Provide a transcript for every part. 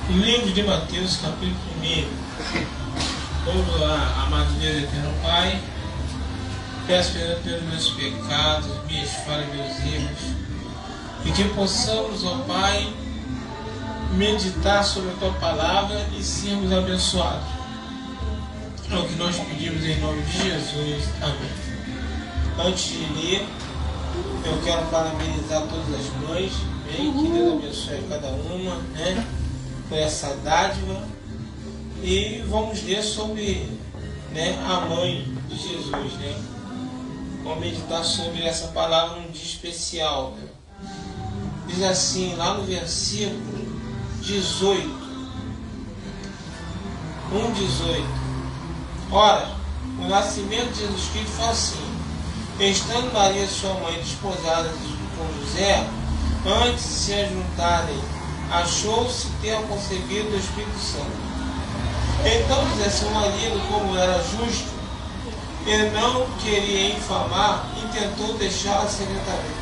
Livro de Mateus, capítulo 1. Vamos lá, amado Deus eterno Pai, peço perdão pelos meus pecados, minhas falhas, meus erros, e que possamos, ó Pai, meditar sobre a Tua Palavra e sermos abençoados. É o que nós pedimos em nome de Jesus. Amém. Antes de ler, eu quero parabenizar todas as mães, bem, que Deus abençoe cada uma, né, por essa dádiva. E vamos ler sobre, né, a mãe de Jesus, né? Vamos meditar sobre essa palavra num dia especial, né? Diz assim, lá no versículo 18, 1:18. Ora, o nascimento de Jesus Cristo foi assim: estando Maria sua mãe desposada com José, antes de se ajuntarem, achou-se ter concebido do Espírito Santo. Então José, seu marido, como era justo, ele não queria infamar e tentou deixá-la secretamente.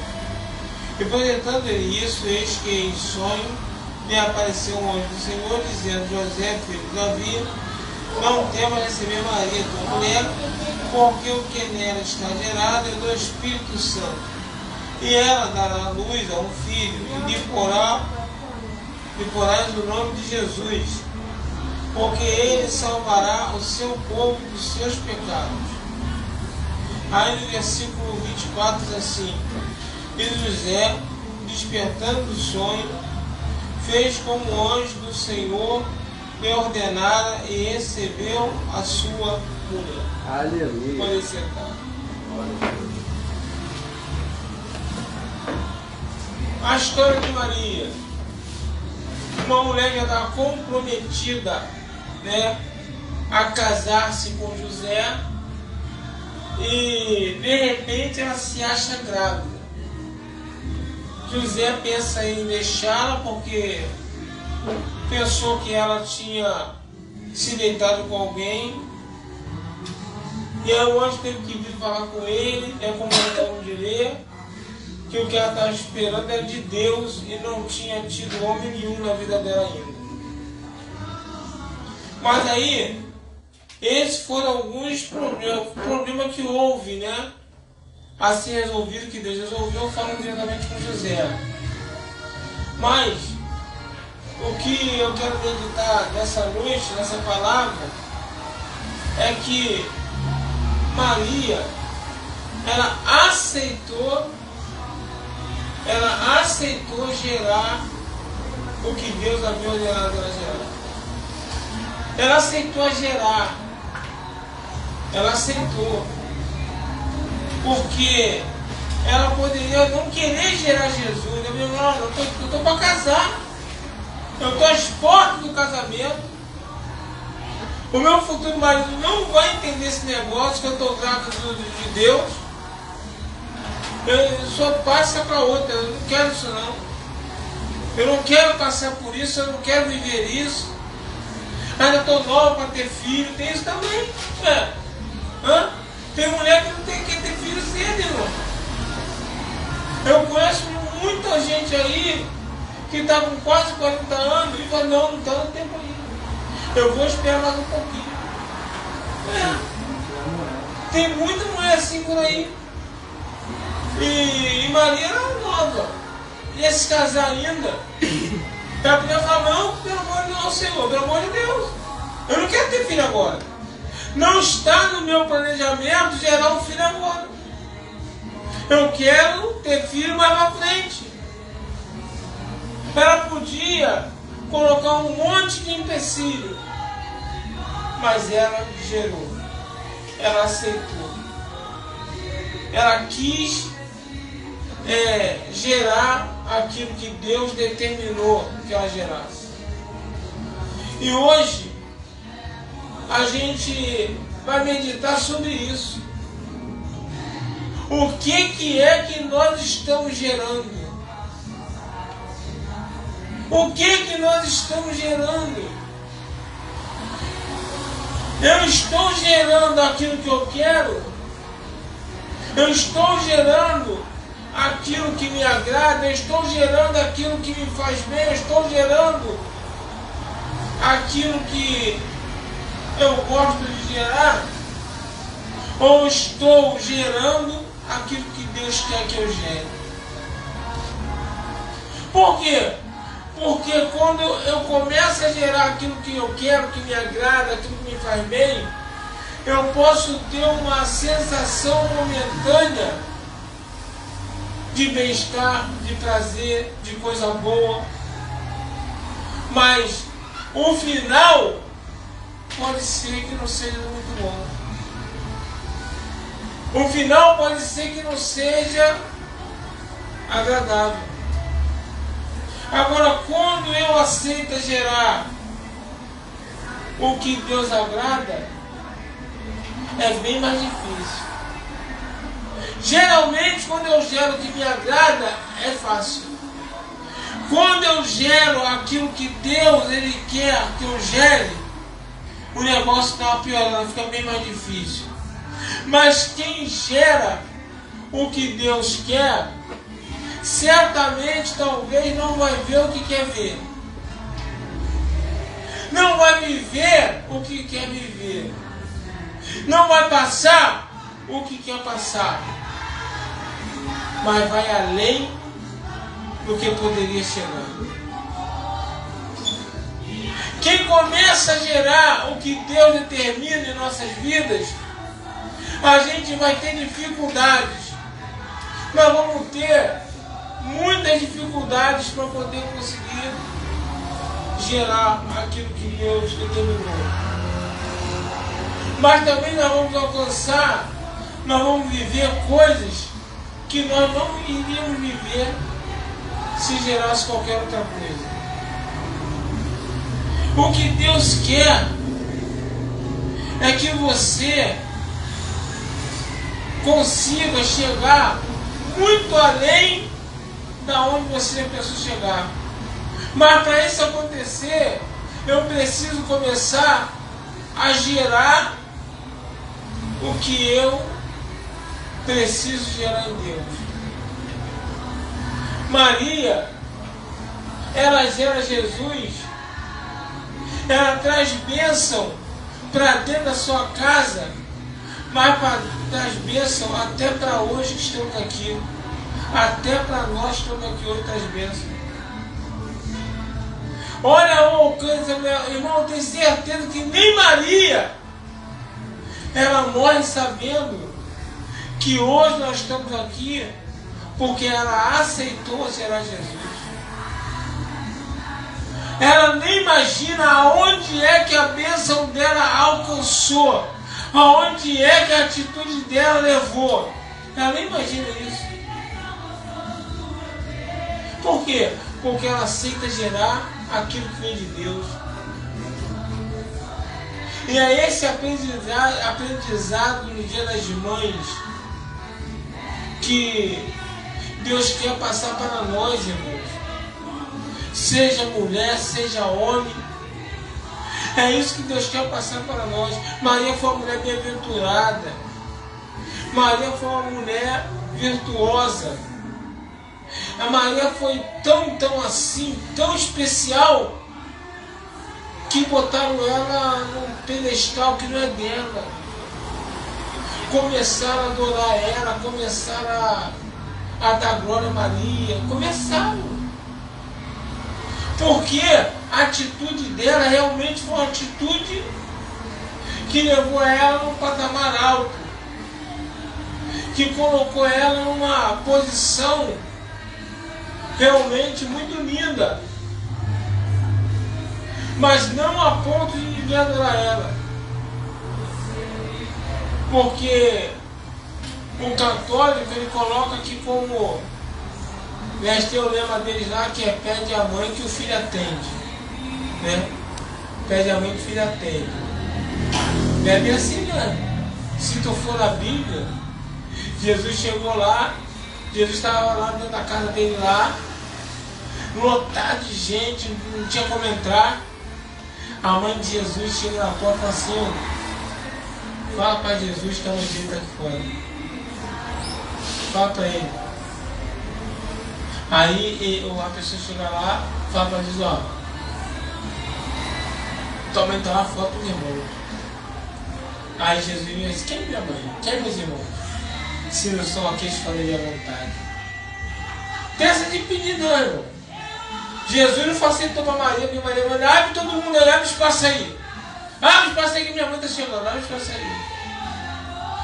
E projetando ele isso, eis que em sonho lhe apareceu um anjo do Senhor, dizendo: José, filho de Davi, não temas receber Maria, tua mulher, porque o que nela está gerado é do Espírito Santo. E ela dará luz a um filho, e lhe porás o nome de Jesus, porque ele salvará o seu povo dos seus pecados. Aí no versículo 24 diz assim: e José, despertando do sonho, fez como o anjo do Senhor lhe ordenara e recebeu a sua mulher. Aleluia. Pode sentar. A história de Maria, uma mulher que já estava comprometida, né, a casar-se com José, e de repente ela se acha grávida. José pensa em deixá-la porque pensou que ela tinha se deitado com alguém, e aí o anjo teve que vir falar com ele, como nós acabamos de ler, que o que ela estava esperando era de Deus e não tinha tido homem nenhum na vida dela ainda. Mas aí, esses foram alguns problemas que houve, né? Assim resolvido, que Deus resolveu, falando diretamente com José. Mas, o que eu quero meditar nessa noite, nessa palavra, é que Maria, ela aceitou gerar o que Deus havia ordenado ela gerar. Ela aceitou gerar. Ela aceitou. Porque ela poderia não querer gerar Jesus. Eu estou para casar. Eu estou às portas do casamento. O meu futuro marido não vai entender esse negócio que eu estou grávida de Deus. Eu só passa para outra. Eu não quero isso não. Eu não quero passar por isso. Eu não quero viver isso. Ainda estou nova para ter filho. Tem isso também. Tem mulher que não tem que ter filho cedo, irmão. Eu conheço muita gente aí que está com quase 40 anos e fala: não está no tempo ainda. Eu vou esperar mais um pouquinho. Tem muita mulher assim por aí. E Maria era nova. Ia se casar ainda. Ela podia falar: não, pelo amor de Deus, Senhor, pelo amor de Deus. Eu não quero ter filho agora. Não está no meu planejamento gerar um filho agora. Eu quero ter filho mais pra frente. Ela podia colocar um monte de empecilho, mas ela gerou. Ela aceitou. Ela quis gerar aquilo que Deus determinou que ela gerasse. E hoje a gente vai meditar sobre isso. O que é que nós estamos gerando? O que nós estamos gerando? Eu estou gerando aquilo que eu quero? Eu estou gerando aquilo que me agrada, eu estou gerando aquilo que me faz bem, eu estou gerando aquilo que eu gosto de gerar, ou estou gerando aquilo que Deus quer que eu gere? Por quê? Porque quando eu começo a gerar aquilo que eu quero, que me agrada, aquilo que me faz bem, eu posso ter uma sensação momentânea de bem-estar, de prazer, de coisa boa. Mas o final pode ser que não seja muito bom. O final pode ser que não seja agradável. Agora, quando eu aceito gerar o que Deus agrada, é bem mais difícil. Geralmente, quando eu gero o que me agrada, é fácil. Quando eu gero aquilo que Deus Ele quer que eu gere, o negócio dá uma piorada, fica bem mais difícil. Mas quem gera o que Deus quer, certamente, talvez, não vai ver o que quer ver. Não vai viver o que quer viver. Não vai passar o que quer passar. Mas vai além do que poderia chegar. Quem começa a gerar o que Deus determina em nossas vidas, a gente vai ter dificuldades. Nós vamos ter muitas dificuldades para poder conseguir gerar aquilo que Deus determinou. Mas também nós vamos alcançar, nós vamos viver coisas que nós não iríamos viver se gerasse qualquer outra coisa. O que Deus quer é que você consiga chegar muito além da onde você pensou chegar. Mas para isso acontecer, eu preciso começar a gerar o que eu preciso gerar em Deus. Maria, ela gera Jesus, ela traz bênção para dentro da sua casa, mas traz bênção até para hoje que estamos aqui. Até para nós que estamos aqui hoje traz bênção. Olha o alcance, irmão, eu tenho certeza que nem Maria, ela morre sabendo que hoje nós estamos aqui porque ela aceitou gerar Jesus. Ela nem imagina aonde é que a bênção dela alcançou, aonde é que a atitude dela levou. Ela nem imagina isso. Por quê? Porque ela aceita gerar aquilo que vem de Deus. E é esse aprendizado no Dia das Mães que Deus quer passar para nós, irmãos. Seja mulher, seja homem. É isso que Deus quer passar para nós. Maria foi uma mulher bem-aventurada. Maria foi uma mulher virtuosa. A Maria foi tão assim, tão especial, que botaram ela num pedestal que não é dela. Começaram a adorar ela, começaram a dar glória a Maria. Começaram. Porque a atitude dela realmente foi uma atitude que levou ela num patamar alto, que colocou ela numa posição realmente muito linda, mas não a ponto de ninguém adorar ela. Porque o católico, ele coloca aqui como, tem o lema deles lá, que é pede a mãe que o filho atende, né? Pede a mãe que o filho atende. É bem assim, né? Se tu for na Bíblia, Jesus chegou lá, Jesus estava lá dentro da casa dele lá, lotado de gente, não tinha como entrar. A mãe de Jesus chega na porta e fala assim: fala para Jesus que a mãe dele está aqui fora. fala para ele. Aí a pessoa chega lá, fala para Jesus, ó, tua mãe tá lá fora com os irmãos. Aí Jesus diz, quem é minha mãe? Quem é meus irmãos? Se não são aqueles que fazem a minha vontade. Pensa de pedir não, irmão. Jesus não facilitou para Maria, porque Maria manda, abre todo mundo, abre espaço aí. Abre espaço aí que minha mãe está chegando, abre espaço aí.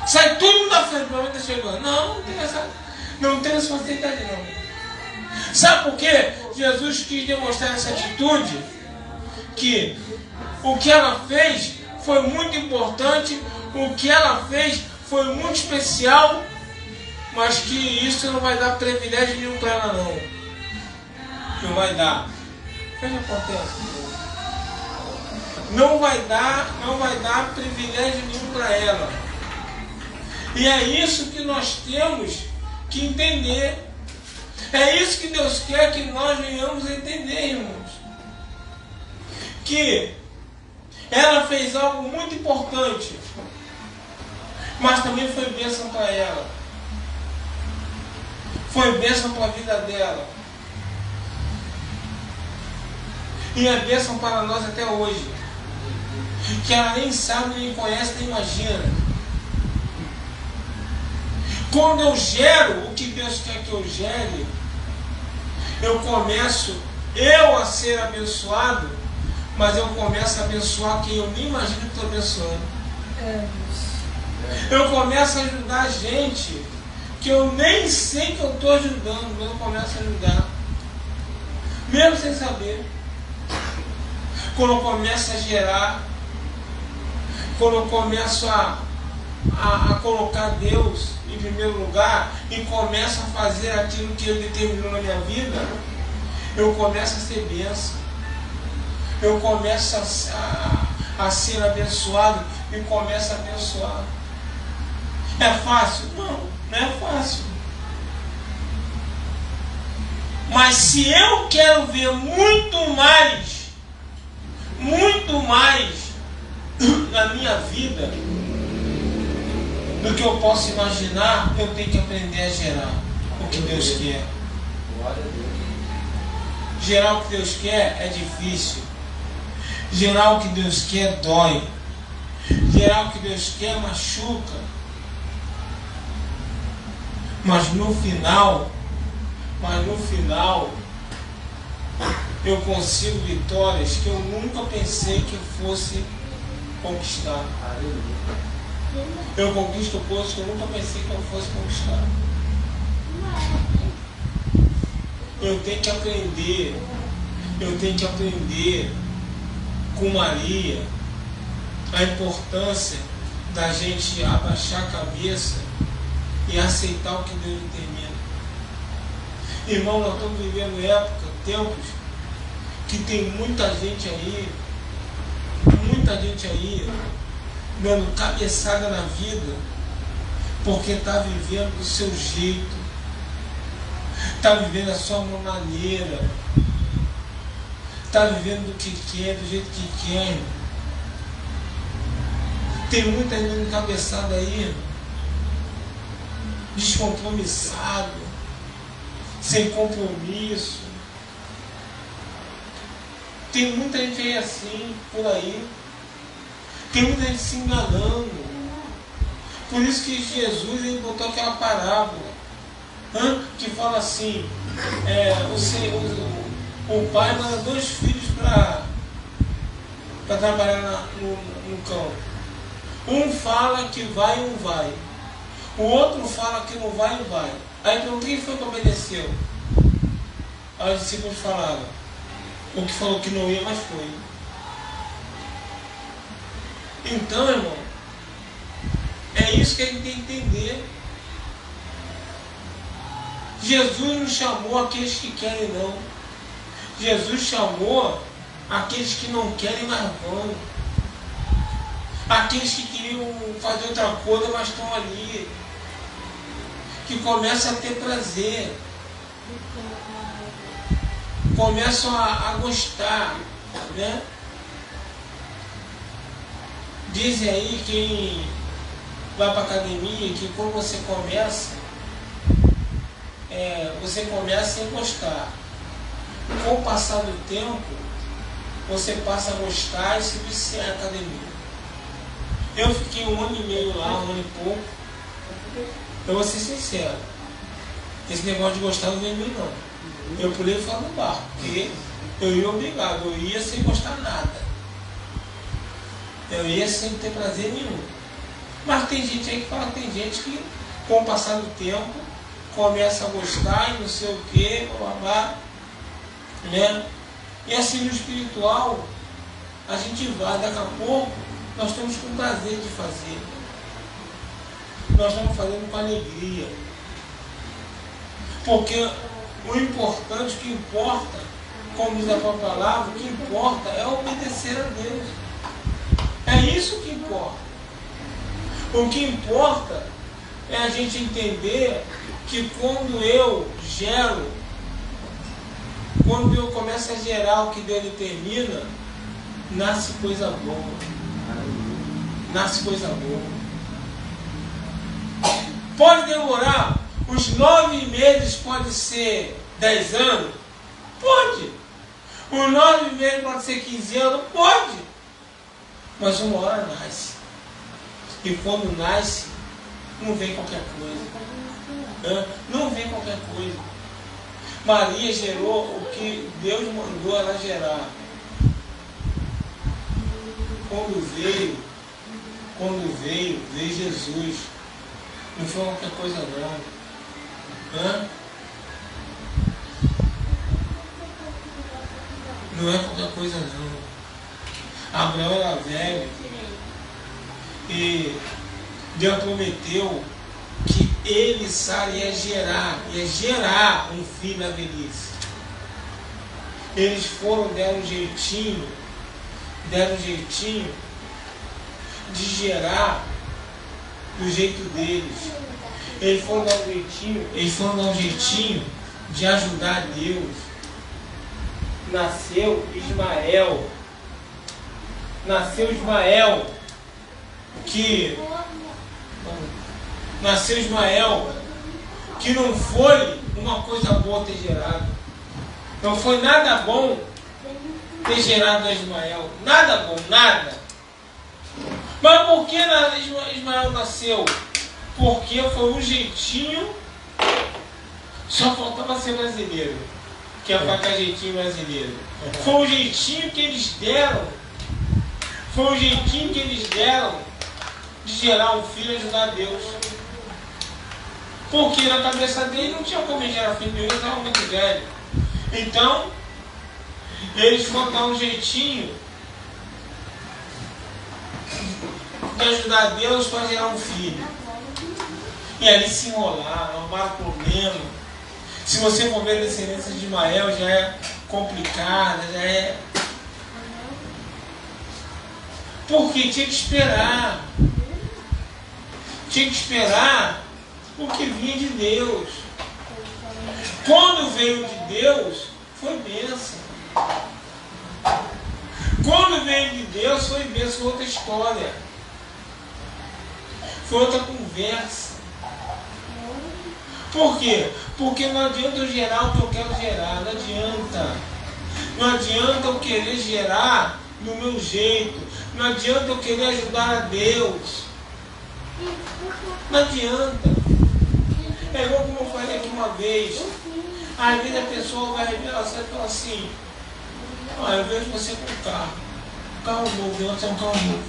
Sai todo mundo da frente, minha mãe está chegando. Não tem essa facilidade não. Sabe por quê? Jesus quis demonstrar essa atitude, que o que ela fez foi muito importante, o que ela fez foi muito especial, mas que isso não vai dar privilégio nenhum para ela não. Não vai dar. Fecha a porta. Não vai dar privilégio nenhum para ela. E é isso que nós temos que entender. É isso que Deus quer que nós venhamos a entender, irmãos. Que ela fez algo muito importante, mas também foi bênção para ela. Foi bênção para a vida dela. E é bênção para nós até hoje. Que ela nem sabe, nem conhece, nem imagina. Quando eu gero o que Deus quer que eu gere, eu começo a ser abençoado, mas eu começo a abençoar quem eu nem imagino que estou abençoando. Eu começo a ajudar gente que eu nem sei que eu estou ajudando, mas eu começo a ajudar, mesmo sem saber. Quando eu começo a gerar, quando eu começo a colocar Deus em primeiro lugar e começo a fazer aquilo que Ele determinou na minha vida, eu começo a ser bênção. Eu começo a ser abençoado e começo a abençoar. É fácil? Não é fácil. Mas se eu quero ver muito mais na minha vida do que eu posso imaginar, eu tenho que aprender a gerar o que Deus quer. Gerar o que Deus quer é difícil. Gerar o que Deus quer dói. Gerar o que Deus quer machuca. Mas no final, eu consigo vitórias que eu nunca pensei que eu fosse conquistar. Eu conquisto coisas que eu nunca pensei que eu fosse conquistar. Eu tenho que aprender com Maria a importância da gente abaixar a cabeça e aceitar o que Deus determina. Irmão, nós estamos vivendo tempos que tem muita gente aí dando cabeçada na vida porque está vivendo do seu jeito, está vivendo a sua maneira, está vivendo do que quer, do jeito que quer. Tem muita gente dando cabeçada aí, descompromissado, sem compromisso. Tem muita gente aí assim, por aí. Tem muita gente se enganando. Por isso que Jesus ele botou aquela parábola que fala assim, o pai manda 2 filhos para trabalhar no campo. Um fala que vai e não vai. O outro fala que não vai e vai. Aí então quem foi que obedeceu? Aí os discípulos falaram. O que falou que não ia, mas foi. Então, irmão, é isso que a gente tem que entender. Jesus não chamou aqueles que querem, não. Jesus chamou aqueles que não querem, mas vão. Aqueles que queriam fazer outra coisa, mas estão ali. Que começam a ter prazer. Começam a gostar, né? Dizem aí quem vai para a academia que quando você começa, você começa a gostar. Com o passar do tempo, você passa a gostar e se viciar em academia. Eu fiquei 1 ano e meio lá, 1 ano e pouco. Eu vou ser sincero, esse negócio de gostar não vem em mim não. Eu pulei fora do barco, porque eu ia obrigado, eu ia sem gostar nada. Eu ia sem ter prazer nenhum. Mas tem gente aí que fala que tem gente que, com o passar do tempo, começa a gostar e não sei o que, blá, né? E assim no espiritual, a gente vai, daqui a pouco, nós estamos com prazer de fazer. Nós estamos fazendo com alegria. Porque o importante, o que importa, como diz a própria palavra, o que importa é obedecer a Deus. É isso que importa. O que importa é a gente entender que quando eu gero, quando eu começo a gerar o que Deus determina, nasce coisa boa. Nasce coisa boa. Pode demorar, os 9 meses pode ser 10 anos? Pode. Os 9 meses pode ser 15 anos? Pode. Mas uma hora nasce. E quando nasce, não vem qualquer coisa. Não vem qualquer coisa. Maria gerou o que Deus mandou ela gerar. Quando veio Jesus. Não foi qualquer coisa não. Não é qualquer coisa não. Abraão era velho. E Deus prometeu que ele, Sara, ia gerar um filho na velhice. Eles deram um jeitinho de gerar do jeito deles. Eles foram dar um jeitinho de ajudar Deus. Nasceu Ismael, que não foi uma coisa boa ter gerado. Não foi nada bom ter gerado Ismael. Nada bom, nada. Mas por que Ismael nasceu? Porque foi um jeitinho, só faltava ser brasileiro, que é para cá jeitinho brasileiro. Foi um jeitinho que eles deram, de gerar um filho e ajudar Deus. Porque na cabeça dele não tinha como gerar filho, ele estava muito velho. Então, eles foram dar um jeitinho de ajudar Deus para gerar um filho. E ali se enrolaram, arrumaram problema. Se você for ver a descendência de Ismael, já é complicada, já é... Porque tinha que esperar. O que vinha de Deus. Quando veio de Deus, foi bênção. Quando veio de Deus, foi bênção, foi outra história. Foi outra conversa. Por quê? Porque não adianta eu gerar o que eu quero gerar. Não adianta. Não adianta eu querer gerar do meu jeito. Não adianta eu querer ajudar a Deus. Não adianta. É igual como eu falei aqui uma vez. Às vezes a pessoa vai revelar e fala assim: eu vejo você com um carro novo, você é um carro novo.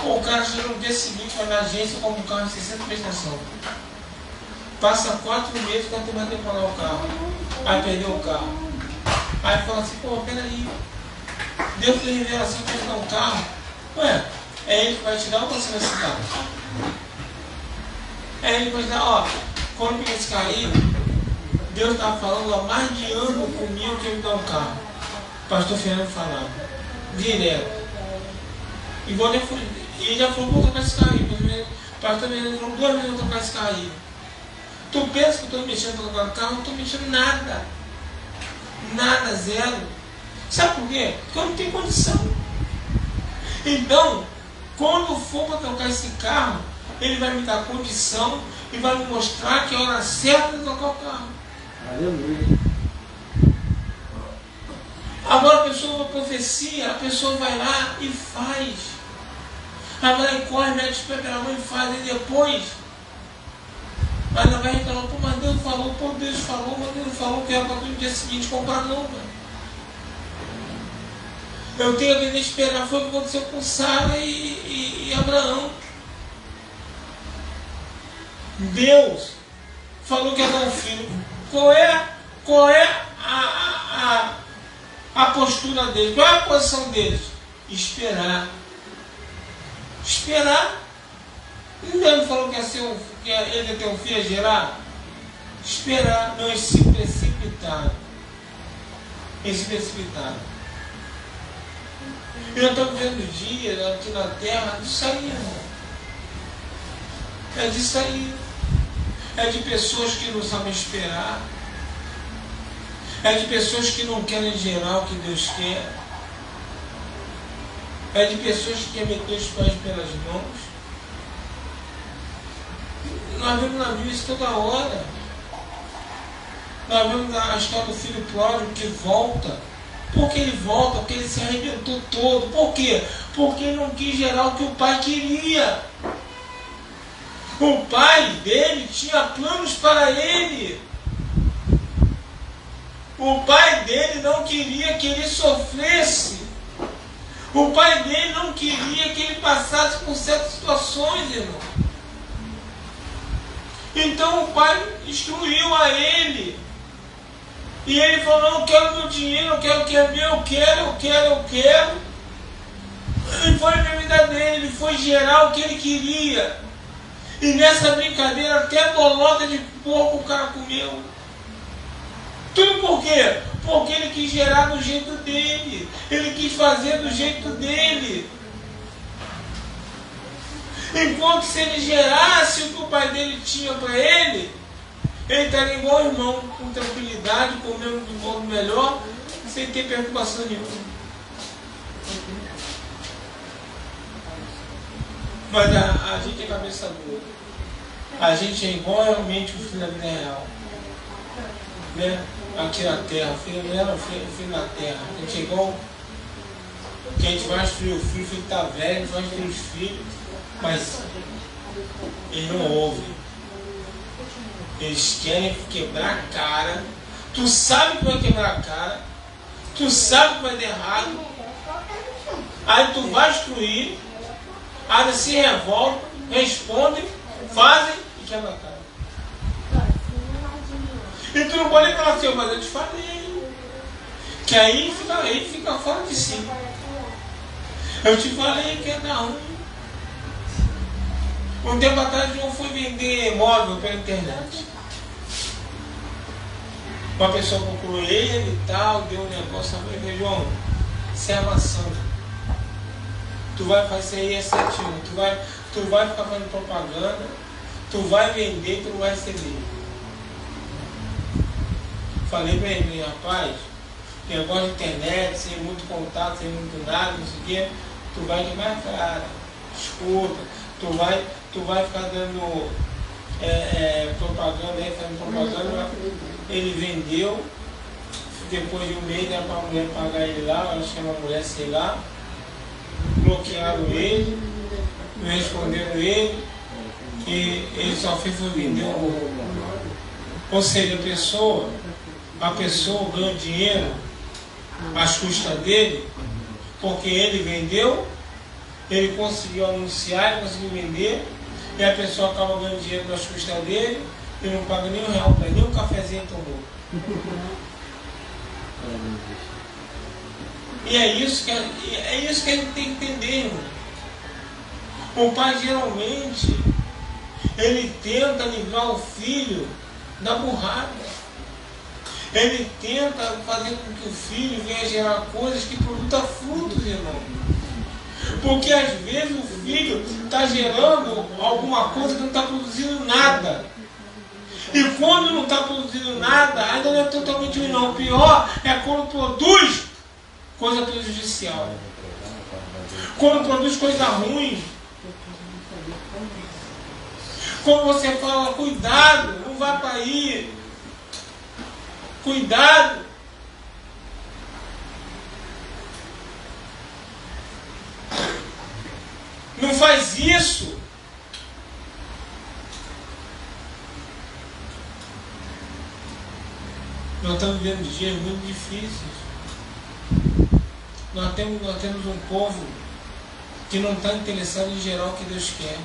Pô, o cara chega no dia seguinte, vai na agência e compra um carro de 60 prestação. Passa 4 meses para ter mais tempo para o carro. Aí perdeu o carro. Aí fala assim: pô, peraí. Deus tem revelação para te dar um carro. Ué, é ele que vai te dar ou você vai se dar? É ele que vai te dar, quando peguei esse carro aí, Deus estava falando há mais de ano comigo que ele me dá um carro. Pastor Fernando falava. Direto. Igual ele já falou, vou trocar esse carro aí. Pastor Fernando falou, 2 vezes eu vou trocar esse carro aí. Tu pensa que eu estou mexendo para trocar o carro? Não estou mexendo nada. Nada, zero. Sabe por quê? Porque eu não tenho condição. Então, quando for para trocar esse carro, Ele vai me dar condição e vai me mostrar que é a hora certa de tocar o carro. Aleluia. Agora a pessoa uma profecia, a pessoa vai lá e faz. Ela vai lá e corre, mete os pés pela mão e faz, e depois ela vai reclamar, pô, mas Deus falou, pô, Deus falou, mas Deus falou que era para no dia seguinte comprar não, mano. Eu tenho que esperar, foi o que aconteceu com Sara e Abraão. Deus falou que ia dar um filho. Qual é a postura deles? Qual é a posição deles? Esperar. Esperar. Deus falou que ele ia ter um filho a gerar? Esperar. Não, eles se precipitaram. Eles se precipitaram. E nós estamos vendo dias aqui na terra disso aí, irmão. É disso aí. É de pessoas que não sabem esperar. É de pessoas que não querem gerar o que Deus quer. É de pessoas que querem meter os pés pelas mãos. Nós vemos na Bíblia isso toda hora. Nós vemos a história do filho pródigo que volta. Por que ele volta? Porque ele se arrebentou todo. Por quê? Porque ele não quis gerar o que o pai queria. O pai dele tinha planos para ele. O pai dele não queria que ele sofresse. O pai dele não queria que ele passasse por certas situações, irmão. Então o pai instruiu a ele. E ele falou, não, eu quero meu dinheiro, eu quero o que é meu, eu quero. E foi a vida dele, ele foi gerar o que ele queria. E nessa brincadeira até bolota de porco o cara comeu. Tudo por quê? Porque ele quis gerar do jeito dele. Ele quis fazer do jeito dele. Enquanto se ele gerasse o que o pai dele tinha para ele estaria igual o irmão, com tranquilidade, comendo de modo melhor, sem ter preocupação nenhuma. Mas a gente é cabeça dura. A gente é igual realmente o filho da vida real. Né? Aqui na terra, o filho não era o filho na terra. A gente é igual que a gente vai instruir o filho está velho, a gente vai instruir os filhos, mas eles não ouvem. Eles querem quebrar a cara. Tu sabe que vai quebrar a cara. Tu sabe que vai dar errado. Aí tu vai instruir. Aí se revolta, responde, fazem e quebra a cara. E tu não pode falar assim, mas eu te falei. Que aí fica fora de si. Eu te falei que é da ruim. Um tempo atrás eu fui vender móvel pela internet. Uma pessoa procurou ele e tal, deu um negócio, eu falei, João, isso é armação. Tu vai fazer aí, é 71. Tu vai ficar fazendo propaganda, tu vai vender, tu não vai receber. Falei pra ele, rapaz, negócio de internet, sem muito contato, sem muito nada, não sei o quê, tu vai queimar a cara. Escuta, tu vai ficar dando propaganda aí, fazendo propaganda. Ele vendeu, depois de um mês era para a mulher pagar ele lá, acho que era uma mulher, sei lá, bloquearam ele, não responderam ele, e ele só fez vender um roubo. Ou seja, a pessoa ganhou dinheiro às custas dele, porque ele vendeu, ele conseguiu anunciar, ele conseguiu vender, e a pessoa acaba ganhando dinheiro nas custas dele, e não paga nem R$1 para ele, nem um cafezinho tomou. E é isso que a gente tem que entender, irmão. O pai geralmente ele tenta livrar o filho da burrada. Ele tenta fazer com que o filho venha gerar coisas que produzam frutos, irmão. Porque às vezes o filho está gerando alguma coisa que não está produzindo nada. E quando não está produzindo nada, ainda não é totalmente ruim, não. O pior é quando produz coisa prejudicial. Quando produz coisa ruim. Quando você fala, cuidado, não vá para aí. Cuidado. Não faz isso. Nós estamos vivendo dias muito difíceis. Nós temos um povo que não está interessado em gerar o que Deus quer.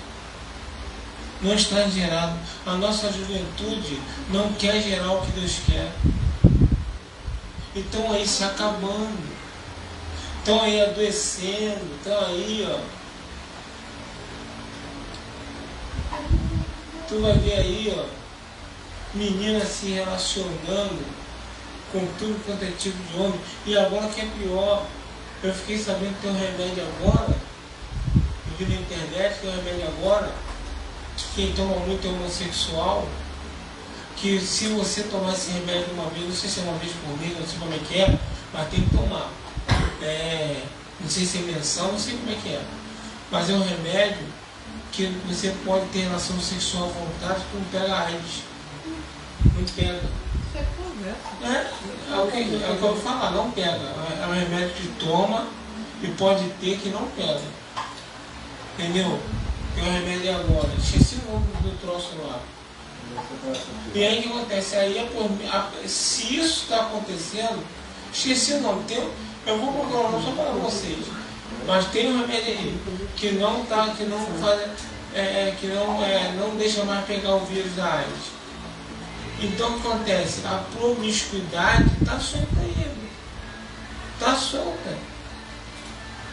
Não está gerado. A nossa juventude não quer gerar o que Deus quer. Então aí se acabando. Estão aí adoecendo. Estão aí, ó. Tu vai ver aí, ó, meninas se relacionando com tudo quanto é tipo de homem. E agora que é pior, eu fiquei sabendo que tem um remédio agora, eu vi na internet que tem um remédio agora, quem toma muito é homossexual, que se você tomar esse remédio uma vez, não sei se é uma vez por mês, não sei como é que é, mas tem que tomar. Não sei se é mensal, não sei como é que é. Mas é um remédio que você pode ter relação sexual à vontade que não pega AIDS. Não pega. Você conversa. É o que eu vou falar, não pega. É um remédio que toma e pode ter que não pega. Entendeu? É um remédio agora. Esqueci o nome do troço lá. E aí o que acontece? Aí se isso está acontecendo, esqueci o nome. Eu vou procurar o nome só para vocês. Mas tem um remédio aí que não deixa mais pegar o vírus da AIDS. Então o que acontece? A promiscuidade está solta aí. Está solta.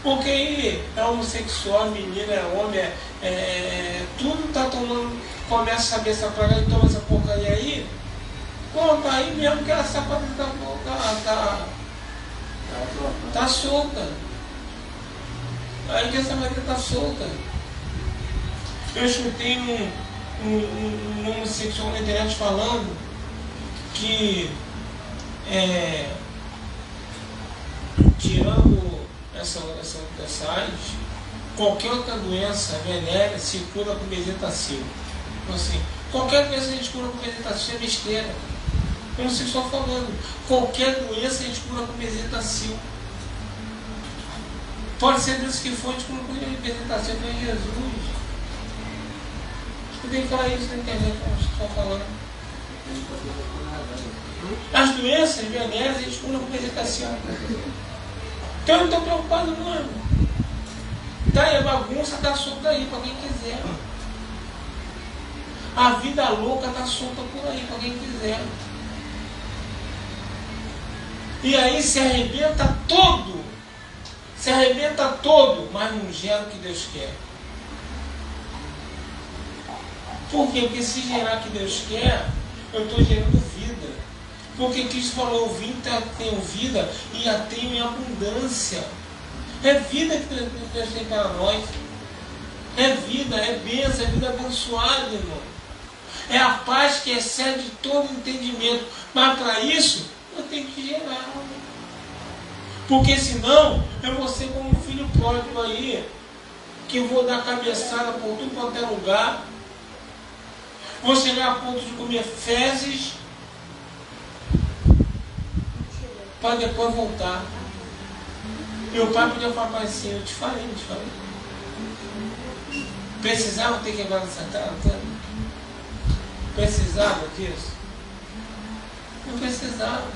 Porque aí é homossexual, menina, é homem, tudo está tomando, começa a saber essa praga e toma essa porcaria aí. Pronto, aí mesmo que a sapata tá solta. Aí que essa madeira está solta. Eu escutei um homossexual na internet falando que tirando essa AIDS, qualquer outra doença venérea se cura com bezetacil. Então, assim, qualquer doença a gente cura com bezetacil é besteira. Eu não sei só falando. Qualquer doença a gente cura com bezetacil. Pode ser Deus que for, a gente cura com bezetacil para Jesus. Eu tenho que falar isso na internet, como estou falando. As doenças venéreas a gente cura com bezetacil. Então eu não estou preocupado não, irmão. Daí a bagunça está solta aí para quem quiser. A vida louca está solta por aí para quem quiser. E aí se arrebenta todo. Se arrebenta todo, mas não gera o que Deus quer. Por quê? Porque se gerar o que Deus quer, eu estou gerando vida. Porque Cristo falou, eu vim, tenho vida e a tenho em abundância. É vida que Deus tem para nós. É vida, é bênção, é vida abençoada, irmão. É a paz que excede todo entendimento. Mas para isso, eu tenho que gerar. Porque senão, eu vou ser como um filho pródigo aí, que eu vou dar cabeçada por tudo quanto é lugar. Vou chegar a ponto de comer fezes para depois voltar. Meu pai podia falar assim, eu te falei. Precisava ter quebrado essa cara toda? Precisava disso? Não precisava.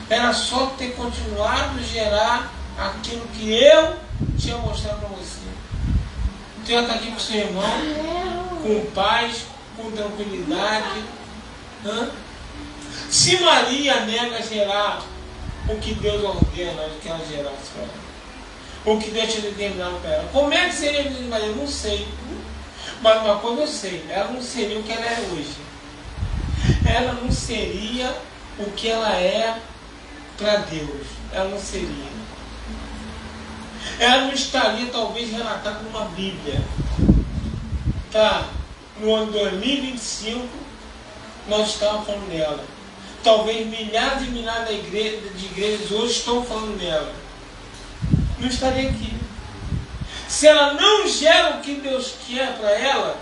Era só ter continuado a gerar aquilo que eu tinha mostrado para você. Você já está aqui com seu irmão, com paz, com tranquilidade. Se Maria nega gerar o que Deus ordena que ela gerasse para ela, o que Deus tinha determinado para ela, como é que seria a vida de Maria? Eu não sei. Mas uma coisa eu sei, ela não seria o que ela é hoje. Ela não seria o que ela é para Deus. Ela não seria. Ela não estaria talvez relatada numa Bíblia. Tá? No ano 2025 nós estávamos falando dela. Talvez milhares e milhares de igrejas hoje estão falando dela. Não estaria aqui. se ela não gera o que Deus quer para ela,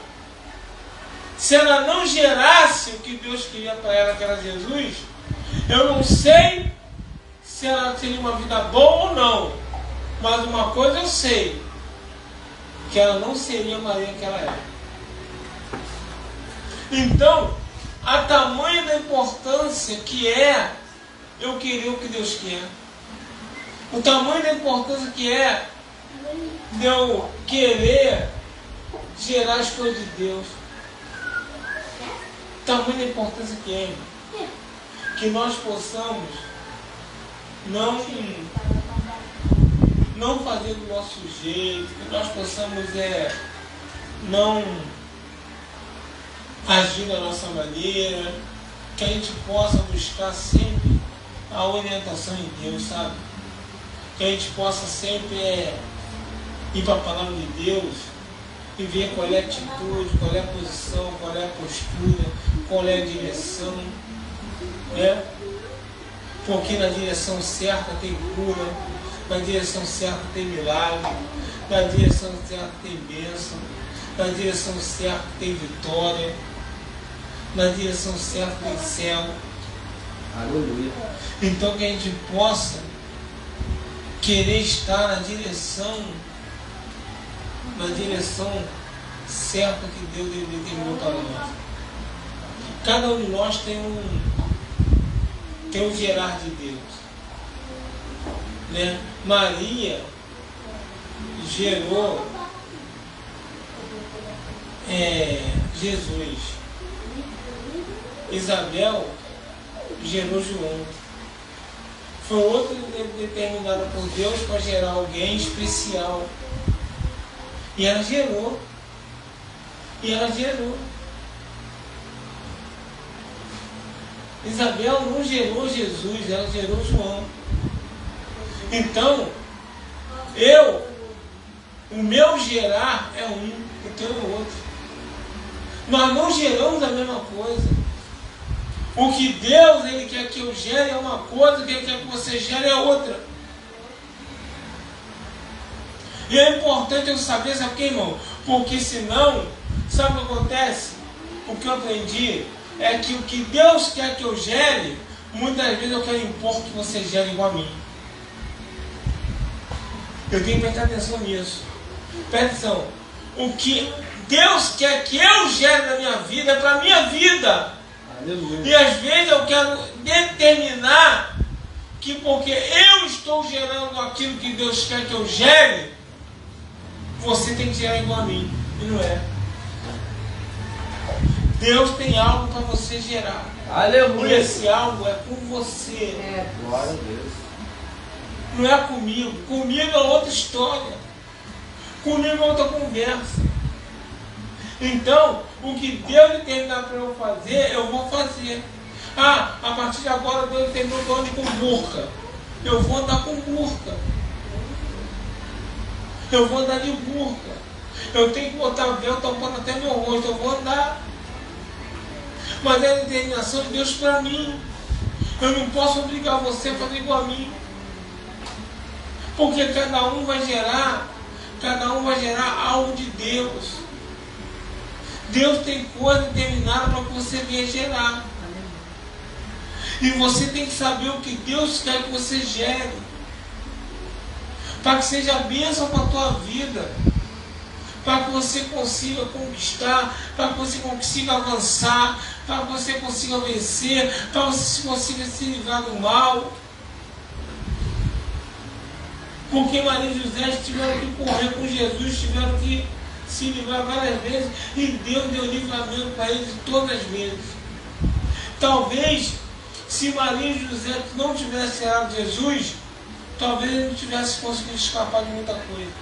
se ela não gerasse o que Deus queria para ela, que era Jesus, eu não sei se ela teria uma vida boa ou não. Mas uma coisa eu sei, que ela não seria a Maria que ela é. Então, a tamanha da importância que é eu querer o que Deus quer. O tamanho da importância que é de eu querer gerar as coisas de Deus. O tamanho da importância que é, que nós possamos não fazer do nosso jeito, que nós possamos não agir da nossa maneira, que a gente possa buscar sempre a orientação em Deus, sabe? Que a gente possa sempre ir para a palavra de Deus e ver qual é a atitude, qual é a posição, qual é a postura, qual é a direção, né? Porque na direção certa tem cura, na direção certa tem milagre, na direção certa tem bênção, na direção certa tem vitória, na direção certa tem céu. Aleluia. Então que a gente possa querer estar na direção certa que Deus determinou para nós. Cada um de nós tem um gerar de Deus, né? Maria gerou Jesus. Isabel gerou João. Foi outro determinado por Deus para gerar alguém especial. E ela gerou. Isabel não gerou Jesus, ela gerou João. Então, o meu gerar é um, o teu é outro. Nós não geramos a mesma coisa. O que Deus ele quer que eu gere é uma coisa, o que Ele quer que você gere é outra. E é importante eu saber, sabe o que, irmão? Porque senão, sabe o que acontece? O que eu aprendi é que o que Deus quer que eu gere, muitas vezes eu quero impor que você gere igual a mim. Eu tenho que prestar atenção nisso. Presta atenção. O que Deus quer que eu gere na minha vida é para a minha vida. Aleluia. E às vezes eu quero determinar que porque eu estou gerando aquilo que Deus quer que eu gere, você tem que gerar igual a mim. E não é. Deus tem algo para você gerar. Aleluia. E esse algo é com você. Glória a Deus. Não é comigo. Comigo é outra história. Comigo é outra conversa. Então, o que Deus determinar para eu fazer, eu vou fazer. A partir de agora Deus determinou que eu ande com burca. Eu vou andar com burca. Eu vou andar de burca. Eu tenho que botar véu tampando até meu rosto. Eu vou andar. Mas é a determinação de Deus para mim. Eu não posso obrigar você a fazer igual a mim. Porque cada um vai gerar algo de Deus. Deus tem coisa determinada para que você venha gerar. E você tem que saber o que Deus quer que você gere. Para que seja bênção para a tua vida. Para que você consiga conquistar. Para que você consiga avançar. Para que você consiga vencer. Para que você consiga se livrar do mal. Porque Maria e José tiveram que correr com Jesus, tiveram que se livrar várias vezes, e Deus deu livramento para eles todas as vezes. Talvez, se Maria e José não tivessem gerado Jesus, talvez eles não tivessem conseguido escapar de muita coisa.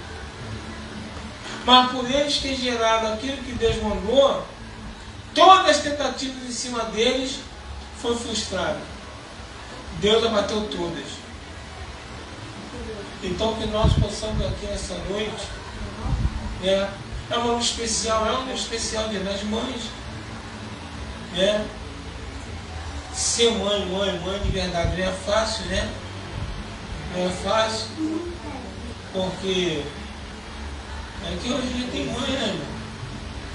Mas por eles terem gerado aquilo que Deus mandou, todas as tentativas em cima deles foram frustradas. Deus abateu todas. Então que nós possamos aqui nessa noite, né? É um ano especial, de nós mães, né? Ser mãe de verdade não é fácil, né? Não é fácil, porque É que hoje já tem mãe, né, irmão?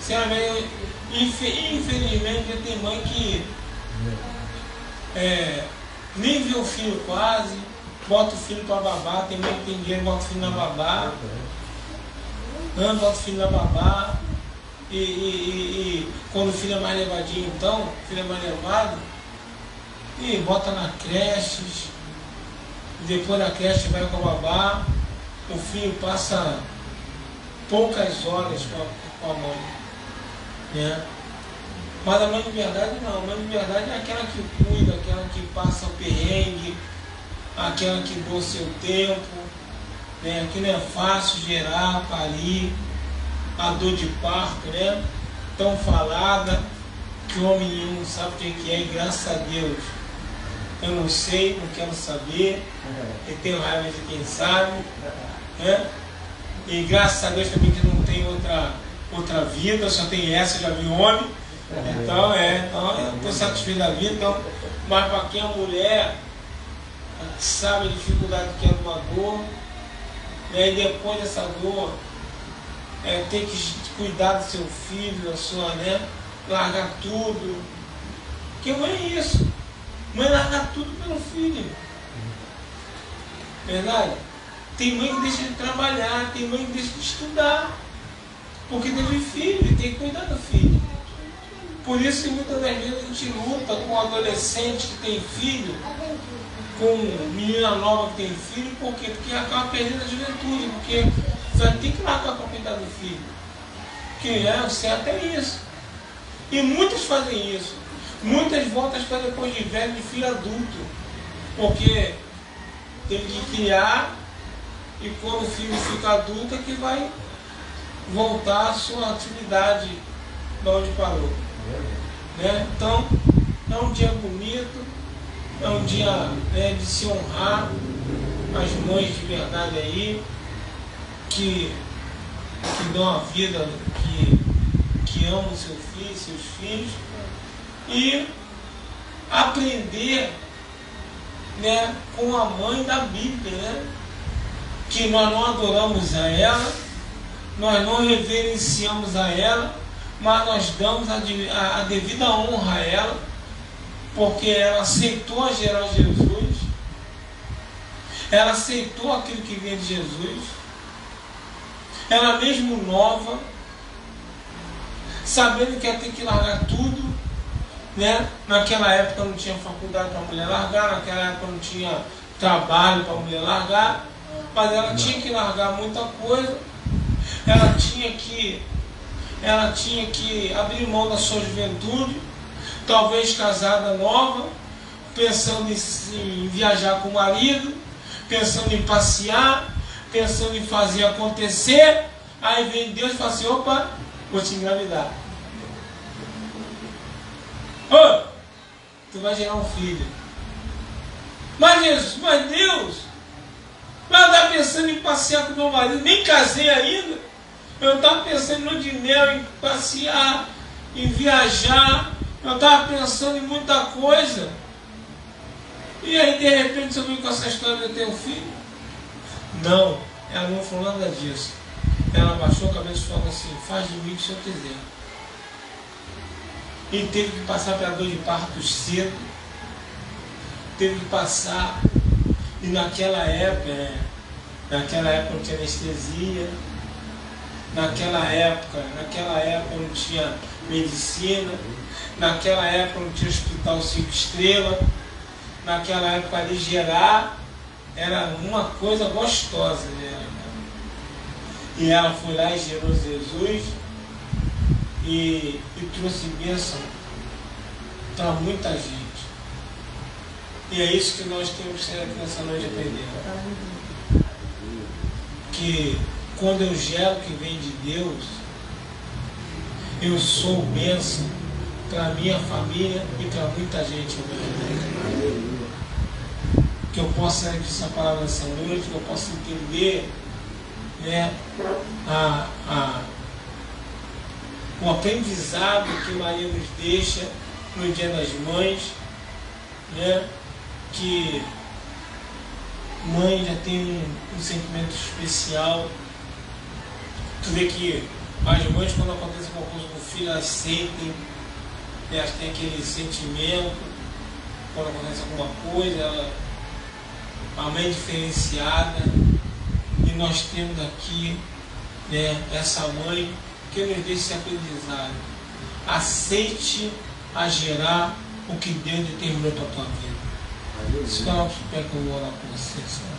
Sinceramente, infelizmente já tem mãe que nem vê o filho quase, bota o filho para babar, tem mãe que tem dinheiro, bota o filho na babá, bota o filho na babá, e quando o filho é mais levadinho, então, o filho é mais levado, e bota na creche, depois da creche vai com a babá, o filho passa poucas horas com a mãe, né? Mas a mãe de verdade não, a mãe de verdade é aquela que cuida, aquela que passa o perrengue, aquela que doa seu tempo, né? Que não é fácil gerar, parir, a dor de parto, né? Tão falada, que o homem nenhum sabe o que é, e graças a Deus eu não sei, não quero saber, eu tenho raiva de quem sabe, né? E graças a Deus também que não tem outra vida, só tem essa, já vi homem, então eu estou satisfeito da vida, então, mas para quem é mulher, sabe a dificuldade que é uma dor, né? E depois dessa dor, tem que cuidar do seu filho, da sua, né? Largar tudo, porque mãe é isso, mãe larga tudo pelo filho, verdade? Tem mãe que deixa de trabalhar, tem mãe que deixa de estudar, porque teve filho e tem que cuidar do filho. Por isso que muitas das vezes a gente luta com adolescente que tem filho, com menina nova que tem filho, por quê? Porque acaba perdendo a juventude, porque você tem que largar para cuidar do filho. Porque o certo é isso. E muitas fazem isso. Muitas voltam para depois de velho, de filho adulto, porque teve que criar. E quando o filho fica adulto é que vai voltar à sua atividade de onde parou. Né? Então, é um dia bonito, é um dia de se honrar as mães de verdade aí, que dão a vida, que amam seu filho, seus filhos, e aprender, né, com a mãe da Bíblia, né? Que nós não adoramos a ela, nós não reverenciamos a ela, mas nós damos a devida honra a ela, porque ela aceitou gerar Jesus, ela aceitou aquilo que vinha de Jesus, ela mesmo nova, sabendo que ia ter que largar tudo, né? Naquela época não tinha faculdade para a mulher largar, naquela época não tinha trabalho para a mulher largar, mas ela tinha que largar muita coisa, ela tinha que abrir mão da sua juventude, talvez casada nova, pensando em viajar com o marido, pensando em passear, pensando em fazer acontecer. Aí vem Deus e fala assim: opa, vou te engravidar. Ô, tu vai gerar um filho. Mas Jesus, mas Deus, mas eu estava pensando em passear com o meu marido, nem casei ainda. Eu estava pensando no de mel, em passear, em viajar. Eu estava pensando em muita coisa. E aí, de repente, você veio com essa história de ter um filho? Não, ela não falou nada disso. Ela baixou a cabeça e falou assim: faz de mim o que o Senhor quiser. E teve que passar pela dor de parto cedo. Teve que passar. E naquela época não tinha anestesia. Naquela época não tinha medicina. Naquela época não tinha hospital 5 estrelas. Naquela época ali gerar era uma coisa gostosa, né? E ela foi lá e gerou Jesus e trouxe bênção para muita gente. E é isso que nós temos que ser aqui nessa noite aprendendo. Que quando eu gero o que vem de Deus, eu sou bênção para minha família e para muita gente ao meu redor. Que eu possa ler essa palavra nessa noite, que eu possa entender, né, o aprendizado que Maria nos deixa no Dia das Mães, né, que mãe já tem um sentimento especial, Tu vê que as mães, quando acontece alguma coisa com o filho, elas sentem, elas têm aquele sentimento, quando acontece alguma coisa, a mãe é diferenciada, e nós temos aqui, né, essa mãe que nos deixa esse aprendizado. Aceite a gerar o que Deus determinou para a tua vida. Se calhar, eu vou orar com você, Senhor.